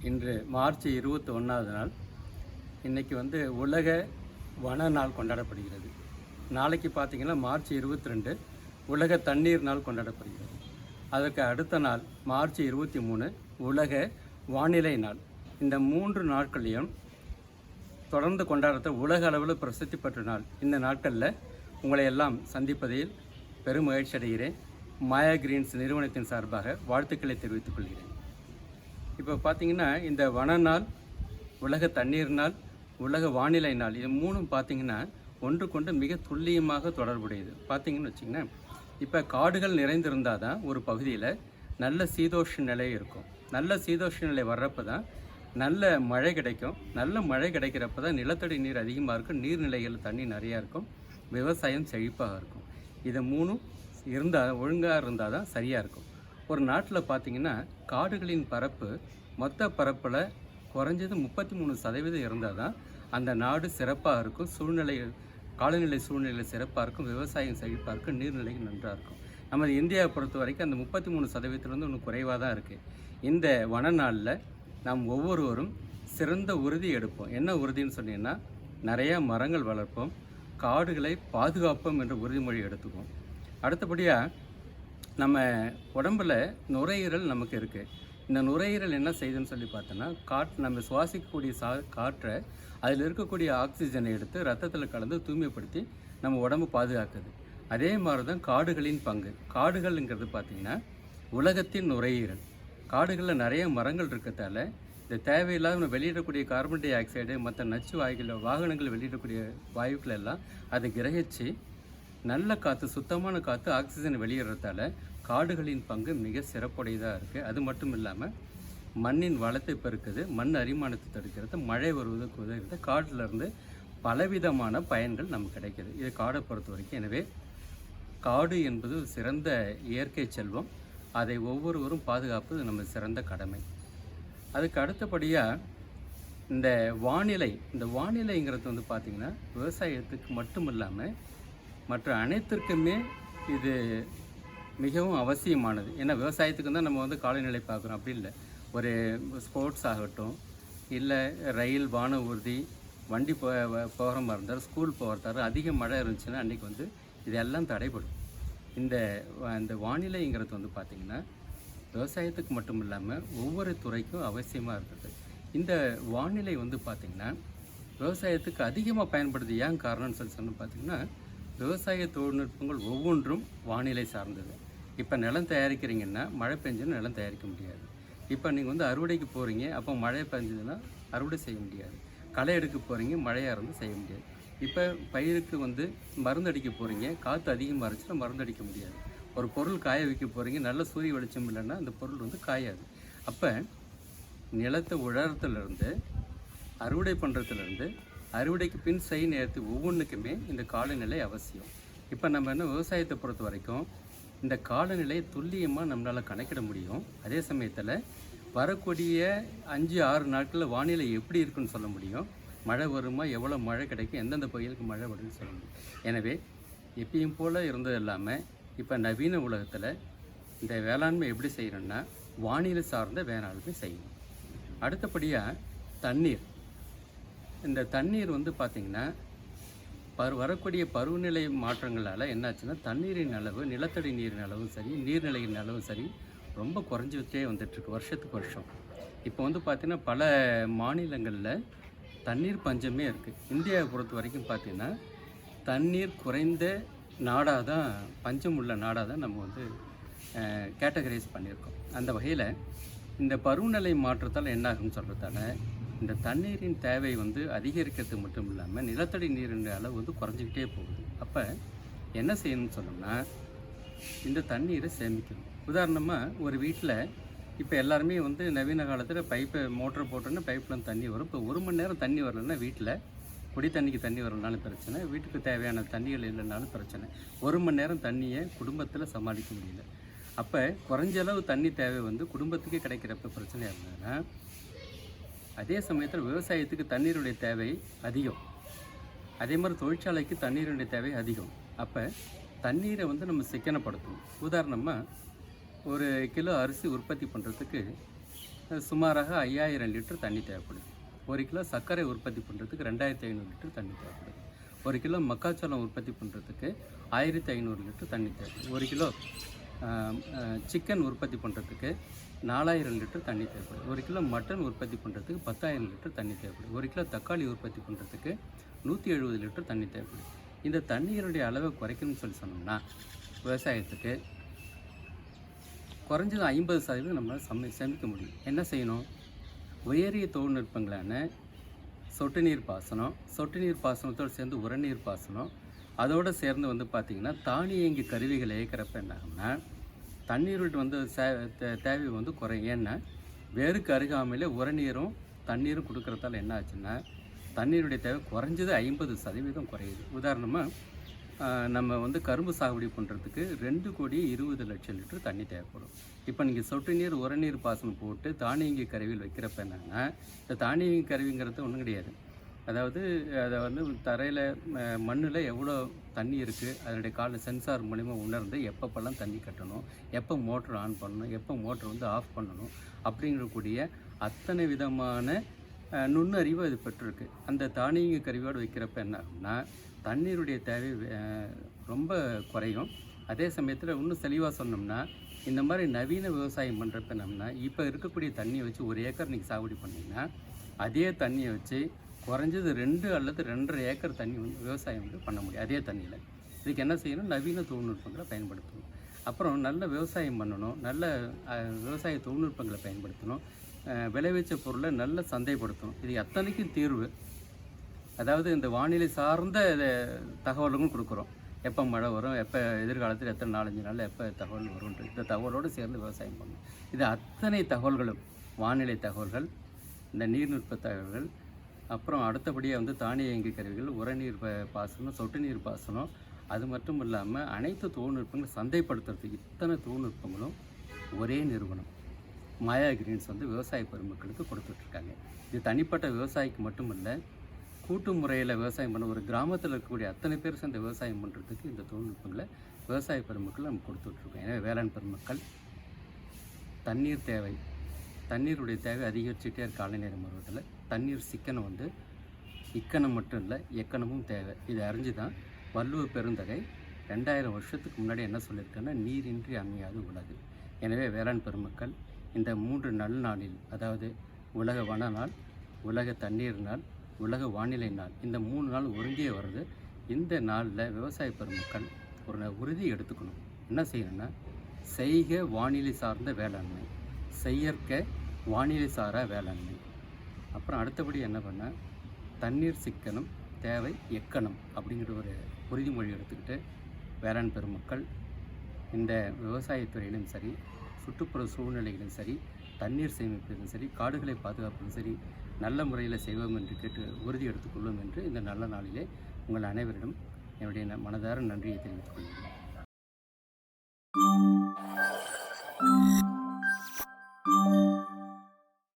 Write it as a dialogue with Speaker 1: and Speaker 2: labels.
Speaker 1: இன்று மார்ச் 21வது நாள். இன்றைக்கி உலக வன நாள் கொண்டாடப்படுகிறது. நாளைக்கு பார்த்திங்கன்னா மார்ச் 22 உலக தண்ணீர் நாள் கொண்டாடப்படுகிறது. அதற்கு அடுத்த நாள் மார்ச் 23 உலக வானிலை நாள். இந்த 3 நாட்களையும் தொடர்ந்து கொண்டாடுற உலக அளவில் பிரசித்தி பெற்ற நாள். இந்த நாட்களில் உங்களை எல்லாம் சந்திப்பதில் பெரும் மகிழ்ச்சி அடைகிறேன். மாயா கிரீன்ஸ் நிறுவனத்தின் சார்பாக வாழ்த்துக்களை தெரிவித்துக் கொள்கிறேன். இப்போ பார்த்திங்கன்னா இந்த வன நாள், உலக தண்ணீர் நாள், உலக வானிலை நாள், இது மூணும் பார்த்திங்கன்னா ஒன்றுக்கொண்டு மிக துல்லியமாக தொடர்புடையது. பார்த்திங்கன்னு வச்சிங்கன்னா, இப்போ காடுகள் நிறைந்திருந்தால் தான் ஒரு பகுதியில் நல்ல சீதோஷ்ண நிலை இருக்கும். நல்ல சீதோஷ்ண நிலை வர்றப்போ தான் நல்ல மழை கிடைக்கும். நல்ல மழை கிடைக்கிறப்ப தான் நிலத்தடி நீர் அதிகமாக இருக்கும், நீர்நிலைகள் தண்ணி நிறையா இருக்கும், விவசாயம் செழிப்பாக இருக்கும். இதை மூணும் ஒழுங்காக இருந்தால் தான் சரியாக இருக்கும். ஒரு நாட்டில் பார்த்திங்கன்னா காடுகளின் பரப்பு மொத்த பரப்பில் குறைஞ்சது 33% இருந்தால் தான் அந்த நாடு சிறப்பாக இருக்கும். காலநிலை சூழ்நிலை சிறப்பாக இருக்கும், விவசாயம் செழிப்பாக இருக்கும், நீர்நிலைகள் நன்றாக இருக்கும். நமது இந்தியாவை பொறுத்த வரைக்கும் அந்த 33% இன்னும் குறைவாக தான் இருக்குது. இந்த வன நாளில் நாம் ஒவ்வொருவரும் சிறந்த உறுதி எடுப்போம். என்ன உறுதின்னு சொன்னீங்கன்னா, நிறையா மரங்கள் வளர்ப்போம், காடுகளை பாதுகாப்போம் என்ற உறுதிமொழி எடுத்துக்குவோம். அடுத்தபடியாக நம்ம உடம்பில் நுரையீரல் நமக்கு இருக்குது. இந்த நுரையீரல் என்ன செய்யுதுன்னு சொல்லி பார்த்தோன்னா, நம்ம சுவாசிக்கக்கூடிய காற்றை அதில் இருக்கக்கூடிய ஆக்சிஜனை எடுத்து ரத்தத்தில் கலந்து தூய்மைப்படுத்தி நம்ம உடம்பு பாதுகாக்குது. அதே மாதிரி தான் காடுகளின் பங்கு. காடுகள்ங்கிறது பார்த்திங்கன்னா உலகத்தின் நுரையீரல். காடுகளில் நிறைய மரங்கள் இருக்கிறதால இந்த தேவையில்லாத வெளியிடக்கூடிய கார்பன் டை ஆக்சைடு, மற்ற நச்சு வாகனங்கள் வெளியிடக்கூடிய வாயுக்கள் எல்லாம் அதை கிரகிச்சு நல்ல காற்று, சுத்தமான காற்று, ஆக்சிஜன் வெளியிடுறதால காடுகளின் பங்கு மிக சிறப்புடையதாக இருக்குது. அது மட்டும் இல்லாமல் மண்ணின் வளத்தை பெருக்குது, மண் அரிமானத்தை தடுக்கிறது, மழை வருவதற்கு உதவுகிறது. காட்டிலிருந்து பலவிதமான பயன்கள் நமக்கு கிடைக்கிது. இது காடை பொறுத்த வரைக்கும். எனவே காடு என்பது ஒரு சிறந்த இயற்கை செல்வம். அதை ஒவ்வொருவரும் பாதுகாப்பது நம்ம சிறந்த கடமை. அதுக்கு அடுத்தபடியாக இந்த வானிலைங்கிறது பார்த்திங்கன்னா விவசாயத்துக்கு மட்டும் இல்லாமல் மற்ற அனைத்திற்குமே இது மிகவும் அவசியமானது. ஏன்னா விவசாயத்துக்கு தான் நம்ம காலநிலை பார்க்குறோம், அப்படி இல்லை. ஒரு ஸ்போர்ட்ஸ் ஆகட்டும், இல்லை ரயில், வான ஊர்தி, வண்டி போகிற மாதிரி இருந்தாலும், ஸ்கூல் போகிறதாரு அதிக மழை இருந்துச்சுன்னா அன்றைக்கி இதெல்லாம் தடைப்படும். இந்த வானிலைங்கிறது பார்த்திங்கன்னா விவசாயத்துக்கு மட்டும் இல்லாமல் ஒவ்வொரு துறைக்கும் அவசியமாக இருக்குது. இந்த வானிலை பார்த்திங்கன்னா விவசாயத்துக்கு அதிகமாக பயன்படுது. ஏன் காரணம்னு சொல்லி பார்த்திங்கன்னா, விவசாய தொழில்நுட்பங்கள் ஒவ்வொன்றும் வானிலை சார்ந்தது. இப்போ நிலம் தயாரிக்கிறீங்கன்னா மழை பெஞ்சுன்னா நிலம் தயாரிக்க முடியாது. இப்போ நீங்கள் அறுவடைக்கு போகிறீங்க, அப்போ மழை பெஞ்சதுன்னா அறுவடை செய்ய முடியாது. களை எடுக்க போகிறீங்க, மழையாக இருந்து செய்ய முடியாது. இப்போ பயிருக்கு மருந்து அடிக்க போகிறீங்க, காற்று அதிகமாக இருந்துச்சுன்னா மருந்து அடிக்க முடியாது. ஒரு பொருள் காய வைக்க போகிறீங்க, நல்ல சூரிய வெளிச்சம் இல்லைன்னா அந்த பொருள் காயாது. அப்போ நிலத்தை உழறத்துலேருந்து அறுவடை பண்ணுறதுலேருந்து அறுவடைக்கு பின் நேரத்து ஒவ்வொன்றுக்குமே இந்த காலநிலை அவசியம். இப்போ நம்ம விவசாயத்தை பொறுத்த வரைக்கும் இந்த காலநிலையை துல்லியமாக நம்மளால் கணக்கிட முடியும். அதே சமயத்தில் வரக்கூடிய 5-6 நாட்களில் வானிலை எப்படி இருக்குன்னு சொல்ல முடியும். மழை வருமா, எவ்வளோ மழை கிடைக்கும், எந்தெந்த பகுதிகளுக்கு மழை வரும்னு சொல்ல முடியும். எனவே எப்பயும் போல் இருந்தது இல்லாமல் இப்போ நவீன உலகத்தில் இந்த வேளாண்மை எப்படி செய்யணும்னா வானிலை சார்ந்த வேளாண்மை செய்யணும். அடுத்தபடியாக தண்ணீர். இந்த தண்ணீர் பார்த்திங்கன்னா வரக்கூடிய பருவநிலை மாற்றங்களால் என்னாச்சுன்னா தண்ணீரின் அளவு, நிலத்தடி நீரின் அளவும் சரி, நீர்நிலையின் அளவும் சரி ரொம்ப குறைஞ்சிட்டே வந்துட்டுருக்கு வருஷத்துக்கு வருஷம். இப்போ பார்த்திங்கன்னா பல மாநிலங்களில் தண்ணீர் பஞ்சமே இருக்குது. இந்தியாவை பொறுத்த வரைக்கும் பார்த்திங்கன்னா தண்ணீர் குறைந்த நாடாக தான், பஞ்சம் உள்ள நாடாக தான் நம்ம கேட்டகரைஸ் பண்ணியிருக்கோம். அந்த வகையில் இந்த பருவநிலை மாற்றத்தால் என்னாகும்னு சொல்கிறதால இந்த தண்ணீரின் தேவை அதிகரிக்கிறது மட்டும் இல்லாமல் நிலத்தடி நீரின் அளவு குறைஞ்சிக்கிட்டே போகுது. அப்போ என்ன செய்யணும்னு சொன்னோம்னா இந்த தண்ணீரை சேமிக்கணும். உதாரணமாக ஒரு வீட்டில் இப்போ எல்லாருமே நவீன காலத்தில் மோட்டர் போட்டோன்னா பைப்பில் தண்ணி வரும். இப்போ 1 மணி நேரம் தண்ணி வரலன்னா வீட்டில் குடி தண்ணிக்கு தண்ணி வரலனாலும் பிரச்சனை, வீட்டுக்கு தேவையான தண்ணிகள் இல்லைனாலும் பிரச்சனை. 1 மணி நேரம் தண்ணியை குடும்பத்தில் சமாளிக்க முடியல. அப்போ குறைஞ்ச அளவு தண்ணி தேவை குடும்பத்துக்கே கிடைக்கிறப்ப பிரச்சனையாக இருந்ததுன்னா, அதே சமயத்தில் விவசாயத்துக்கு தண்ணீருடைய தேவை அதிகம். அதே மாதிரி தொழிற்சாலைக்கு தண்ணீருடைய தேவை அதிகம். அப்போ தண்ணீரை நம்ம சிக்கனப்படுத்தணும். உதாரணமாக ஒரு கிலோ அரிசி உற்பத்தி பண்ணுறதுக்கு சுமாராக 5000 லிட்டர் தண்ணி தேவைப்படுது. 1 கிலோ சர்க்கரை உற்பத்தி பண்ணுறதுக்கு 2500 லிட்டர் தண்ணி தேவைப்படுது. 1 கிலோ மக்காச்சோளம் உற்பத்தி பண்ணுறதுக்கு 1500 லிட்டர் தண்ணி தேவைப்படுது. 1 கிலோ சிக்கன் உற்பத்தி பண்ணுறதுக்கு 4000 லிட்டர் தண்ணி தேவைப்படுது. 1 கிலோ மட்டன் உற்பத்தி பண்ணுறதுக்கு 10,000 லிட்டர் தண்ணி தேவைப்படுது. 1 கிலோ தக்காளி உற்பத்தி பண்ணுறதுக்கு 170 லிட்டர் தண்ணி தேவைப்படுது. இந்த தண்ணீருடைய அளவை குறைக்கணும்னு சொல்லி சொன்னோம்னா விவசாயத்துக்கு குறைஞ்சது 50% நம்மளால் சேமிக்க முடியும். என்ன செய்யணும்? உயரிய தொழில்நுட்பங்களான சொட்டு நீர் பாசனம், சொட்டு நீர் பாசனத்தோடு சேர்ந்து உரநீர் பாசனம், அதோடு சேர்ந்து வந்து பார்த்திங்கன்னா தானியங்கி கருவிகளை இயக்கிறப்ப என்ன ஆகும்னா தண்ணீர் வந்து தேவை வந்து குறையும். ஏன்னா வேருக்கு அருகாமையில் உரநீரும் தண்ணீரும் கொடுக்குறதால என்ன ஆச்சுன்னா தண்ணீருடைய தேவை குறைஞ்சது 50% குறையுது. உதாரணமாக நம்ம வந்து கரும்பு சாகுபடி பண்ணுறதுக்கு 2,20,00,000 லிட்டர் தண்ணி தேவைப்படும். இப்போ நீங்கள் சொட்டு நீர் உரநீர் பாசனம் போட்டு தானியங்கி கருவியில் வைக்கிறப்ப என்னென்னா இந்த தானியங்கி கருவிங்கிறது ஒன்றும் கிடையாது. அதாவது அதை வந்து தரையில் மண்ணில் எவ்வளோ தண்ணி இருக்குது அதனுடைய சென்சார் மூலிமா உணர்ந்து எப்பப்பெல்லாம் தண்ணி கட்டணும், எப்போ மோட்ரு ஆன் பண்ணணும், எப்போ மோட்ரு வந்து ஆஃப் பண்ணணும் அப்படிங்கக்கூடிய அத்தனை விதமான நுண்ணறிவு அது பெற்றிருக்கு. அந்த தானியங்கி கருவியோடு வைக்கிறப்ப என்ன ஆகும்னா தண்ணீருடைய தேவை ரொம்ப குறையும். அதே சமயத்தில் இன்னும் தெளிவாக சொன்னோம்னா இந்த மாதிரி நவீன விவசாயம் பண்ணுறப்ப என்னம்னா இப்போ இருக்கக்கூடிய தண்ணியை வச்சு 1 ஏக்கர் நீங்கள் சாகுபடி பண்ணிங்கன்னா அதே தண்ணியை வச்சு குறைஞ்சது 2 அல்லது 2.5 ஏக்கர் தண்ணி வந்து விவசாயம் வந்து பண்ண முடியும் அதே தண்ணியில். இதுக்கு என்ன செய்யணும்? நவீன தொழில்நுட்பங்களை பயன்படுத்தணும். அப்புறம் நல்ல விவசாயம் பண்ணணும், நல்ல விவசாய தொழில்நுட்பங்களை பயன்படுத்தணும், விளைவிச்ச பொருளை நல்ல சந்தைப்படுத்தணும். இது அத்தனைக்கும் தீர்வு. அதாவது இந்த வானிலை சார்ந்த தகவல்களும் கொடுக்குறோம். எப்போ மழை வரும், எப்போ எதிர்காலத்தில் எத்தனை 4-5 நாளில் எப்போ தகவல் வரும்ன்ட்டு இந்த தகவலோடு சேர்ந்து விவசாயம் பண்ணணும். இது அத்தனை தகவல்களும் வானிலை தகவல்கள், இந்த நீர்நுட்ப தகவல்கள், அப்புறம் அடுத்தபடியாக வந்து தானியங்கி கருவிகள், உரநீர் பாசனம், சொட்டு நீர் பாசனம், அது மட்டும் இல்லாமல் அனைத்து தொழில்நுட்பங்களும் சந்தைப்படுத்துறதுக்கு இத்தனை தொழில்நுட்பங்களும் ஒரே நிறுவனம் மாயா கிரீன்ஸ் வந்து விவசாய பெருமக்களுக்கு கொடுத்துட்ருக்காங்க. இது தனிப்பட்ட விவசாயிக்கு மட்டும் இல்லை, கூட்டு முறையில் விவசாயம் பண்ண ஒரு கிராமத்தில் இருக்கக்கூடிய அத்தனை பேர் சேர்ந்த விவசாயம் பண்ணுறதுக்கு இந்த தொழில்நுட்பங்களை விவசாய பெருமக்கள் நம்ம கொடுத்துட்ருக்கோம். எனவே வேளாண் பெருமக்கள் தண்ணீர் தேவை, தண்ணீருடைய தேவை அதிகரிச்சுட்டே இருக்க காலை நேரம் வருவதில் தண்ணீர் சிக்கனம் வந்து இக்கணம் மட்டும் இல்லை எக்கணமும் தேவை. இதை அறிஞ்சு தான் வள்ளுவர் பெருந்தகை 2000 வருஷத்துக்கு முன்னாடி என்ன சொல்லியிருக்கேன்னா நீரின்றி அமையாது உலகு. எனவே வேளாண் பெருமக்கள் இந்த 3 நல்நாளில், அதாவது உலக வன நாள், உலக தண்ணீர் நாள், உலக வானிலை நாள், இந்த 3 நாள் ஒருங்கே வருது. இந்த நாளில் விவசாய பெருமக்கள் ஒரு உறுதி எடுத்துக்கணும். என்ன செய்யணும்னா செய்க வானிலை சார்ந்த வேளாண்மை, செயற்க வானிலை சாரா வேளாண்மை. அப்புறம் அடுத்தபடி என்ன பண்ணால் தண்ணீர் சிக்கனம் தேவை எக்கணம் அப்படிங்கிற ஒரு உறுதிமொழி எடுத்துக்கிட்டு வேளாண் பெருமக்கள் இந்த விவசாயத்துறையிலும் சரி, சுற்றுப்புற சூழ்நிலைகளும் சரி, தண்ணீர் சேமிப்பதும் சரி, காடுகளை பாதுகாப்பதும் சரி நல்ல முறையில் செய்வோம் என்று கேட்டு உறுதி எடுத்துக்கொள்வோம் என்று இந்த நல்ல நாளிலே உங்கள் அனைவரிடம் என்னுடைய மனதார நன்றியை தெரிவித்துக் கொள்கிறேன்.